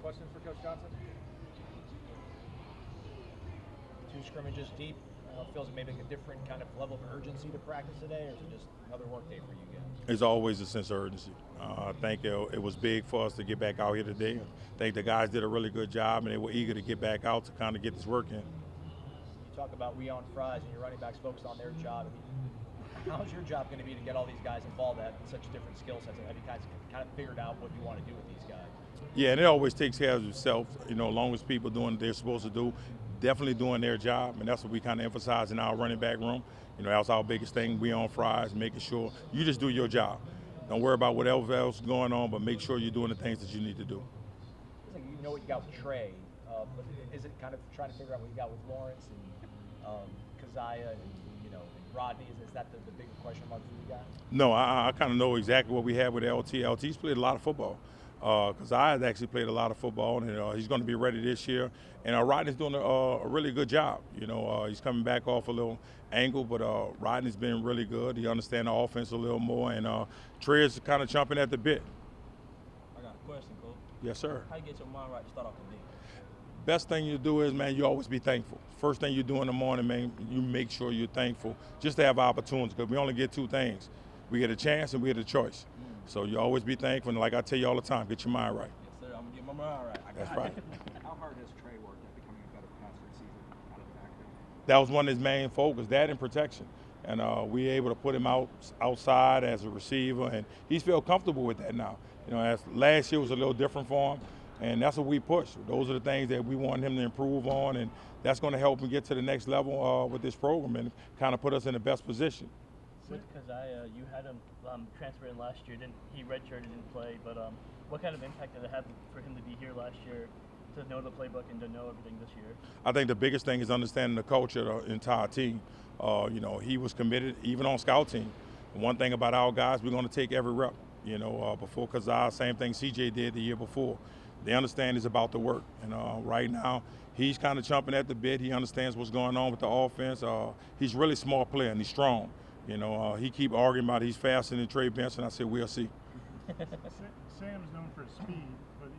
questions for Coach Johnson? Two scrimmages deep. Feels like maybe a different kind of level of urgency to practice today, or is it just another work day for you guys? It's always a sense of urgency. I think it was big for us to get back out here today. I think the guys did a really good job, and they were eager to get back out to kind of get this work in. You talk about Keon Fries and your running backs focused on their job. I mean, how's your job going to be to get all these guys involved at such different skill sets? Have you guys kind of figured out what you want to do with these guys? Yeah, and it always takes care of itself. You know, as long as people doing what they're supposed to do, definitely doing their job, and that's what we kind of emphasize in our running back room. You know, that's our biggest thing. We on Fries, making sure you just do your job. Don't worry about whatever else is going on, but make sure you're doing the things that you need to do. It's like you know what you got with Trey, but is it kind of trying to figure out what you got with Lawrence and Keziah and Rodney? Is that the bigger question mark for you guys? No, I kind of know exactly what we have with LT. LT's played a lot of football. Keziah has actually played a lot of football, and he's going to be ready this year. And Rodney's doing a really good job. You know, he's coming back off a little angle, but Rodney's been really good. He understands the offense a little more, and Trey is kind of chomping at the bit. I got a question, Coach. Yes, sir. How you get your mind right to start off the day? Best thing you do is, man, you always be thankful. First thing you do in the morning, man, you make sure you're thankful just to have opportunities, because we only get two things. We get a chance and we get a choice. So you always be thankful, and like I tell you all the time, get your mind right. Yes, sir. I'm gonna get my mind right. That's right. How hard has Trey worked at becoming a better passer this season out of the backfield? That was one of his main focus, that and protection. And we able to put him outside as a receiver, and he's feel comfortable with that now. You know, as last year was a little different for him, and that's what we push. Those are the things that we want him to improve on, and that's going to help him get to the next level with this program and kind of put us in the best position. With Keziah, you had him transfer in last year. He redshirted, didn't play, but what kind of impact did it have for him to be here last year, to know the playbook and to know everything this year? I think the biggest thing is understanding the culture of the entire team. You know, he was committed even on scout team. One thing about our guys, we're going to take every rep. You know, before Keziah, same thing CJ did the year before. They understand it's about the work, and right now he's kind of chomping at the bit. He understands what's going on with the offense. He's really smart player and he's strong. You know, he keep arguing about he's faster than Trey Benson. I said, we'll see. Sam's known for his speed, but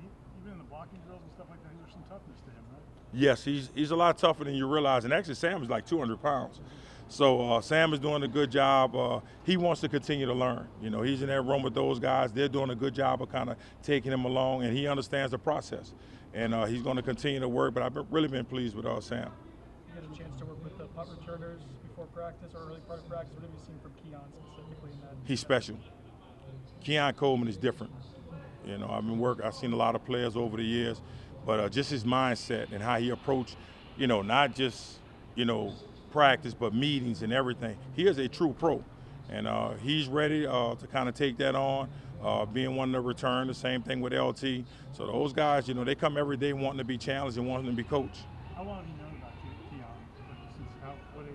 even in the blocking drills and stuff like that, there's some toughness to him, right? Yes, he's a lot tougher than you realize. And actually, Sam is like 200 pounds. So Sam is doing a good job. He wants to continue to learn. You know, he's in that room with those guys. They're doing a good job of kind of taking him along, and he understands the process. And he's going to continue to work, but I've really been pleased with Sam. You had a chance to work with the punt returners before practice or early part of practice. What have you seen from Keon specifically in that? He's special. Keon Coleman is different. You know, I've seen a lot of players over the years, but just his mindset and how he approached, you know, not just, you know, practice, but meetings and everything. He is a true pro, and he's ready to kind of take that on, being one to return. The same thing with LT. So those guys, you know, they come every day wanting to be challenged and wanting to be coached. How long have you known about Keon? What age?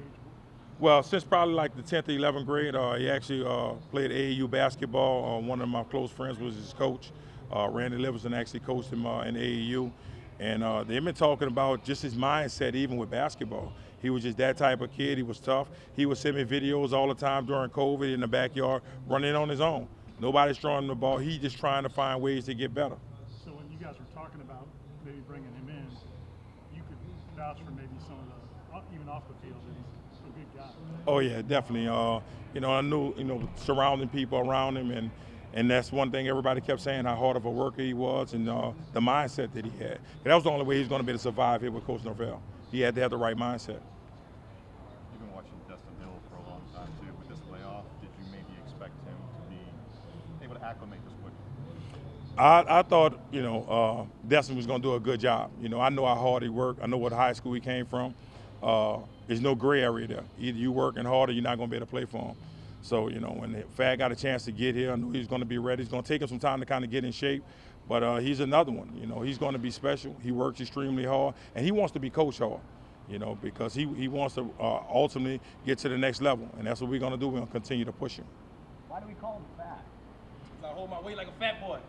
Well, since probably like the 10th or 11th grade, he actually played AAU basketball. One of my close friends was his coach. Randy Livingston actually coached him in AAU. And they've been talking about just his mindset even with basketball. He was just that type of kid. He was tough. He would send me videos all the time during COVID in the backyard, running on his own. Nobody's throwing him the ball. He's just trying to find ways to get better. So when you guys were talking about maybe bringing him in, you could vouch for maybe some of the, even off the field, that he's a good guy. Oh yeah, definitely. You know, I knew, you know, surrounding people around him, and that's one thing everybody kept saying, how hard of a worker he was, and the mindset that he had. That was the only way he was going to be able to survive here with Coach Norvell. He had to have the right mindset. You've been watching DESTYN for a long time too. With this layoff, did you maybe expect him to be able to acclimate this quickly? I thought, you know, DESTYN was going to do a good job. You know, I know how hard he worked. I know what high school he came from. There's no gray area there. Either you working hard or you're not going to be able to play for him. So, you know, when Fad got a chance to get here, I knew he was going to be ready. It's going to take him some time to kind of get in shape. But he's another one. You know, he's going to be special. He works extremely hard, and he wants to be coached hard, you know, because he wants to ultimately get to the next level. And that's what we're going to do. We're going to continue to push him. Why do we call him fat? Because I hold my weight like a fat boy.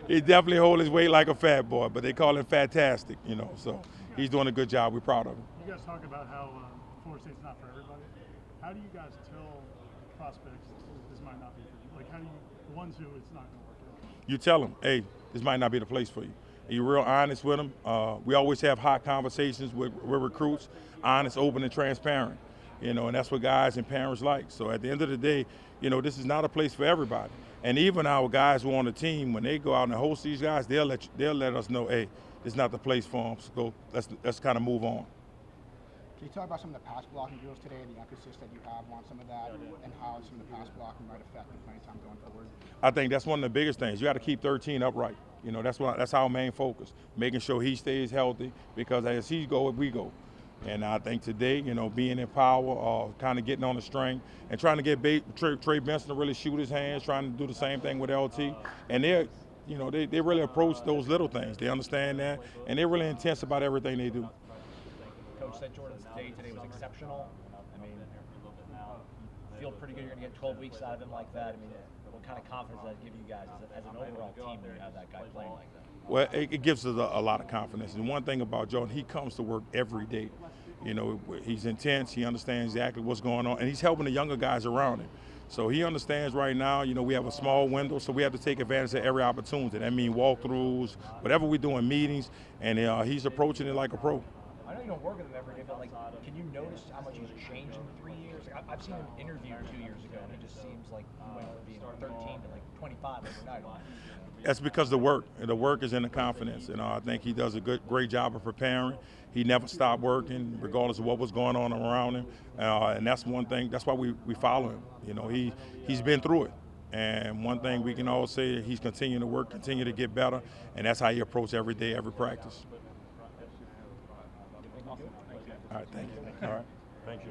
He definitely holds his weight like a fat boy, but they call him Fantastic, you know. So he's doing a good job. We're proud of him. You guys talk about how Florida State's not for everybody. How do you guys tell prospects this might not be for you? Like, how do you, the ones who it's not going to work out? You tell them, hey, this might not be the place for you. You're real honest with them. We always have hot conversations with recruits, honest, open, and transparent. You know, and that's what guys and parents like. So at the end of the day, you know, this is not a place for everybody. And even our guys who are on the team, when they go out and host these guys, they'll let us know, hey, this is not the place for them. So let's kind of move on. Can you talk about some of the pass blocking drills today and the emphasis that you have on some of that and how some of the pass blocking might affect the playing time going forward? I think that's one of the biggest things. You got to keep 13 upright. You know, that's our main focus, making sure he stays healthy, because as he go, we go. And I think today, you know, being in power, kind of getting on the string and trying to get Trey Benson to really shoot his hands, trying to do the same thing with LT. And they really approach those little things. They understand that, and they're really intense about everything they do. Coach said Jordan's day today was exceptional. I mean, you feel pretty good you're going to get 12 weeks out of him like that. I mean, what kind of confidence does that give you guys as an overall team when you have that guy playing like that? Well, it gives us a lot of confidence. And one thing about Jordan, he comes to work every day. You know, he's intense. He understands exactly what's going on, and he's helping the younger guys around him. So he understands right now, you know, we have a small window, so we have to take advantage of every opportunity. That means walkthroughs, whatever we do in meetings, and he's approaching it like a pro. I know you don't work with him every day, but like, can you notice how much he's changed in 3 years? Like, I've seen him interviewed 2 years ago, and he just seems like he went from being 13 to like 25 overnight. That's because the work is in the confidence. You know, I think he does a great job of preparing. He never stopped working, regardless of what was going on around him. And that's one thing. That's why we follow him. You know, he's been through it. And one thing we can all say, he's continuing to work, continue to get better, and that's how he approaches every day, every practice. All right, thank you. All right, thank you.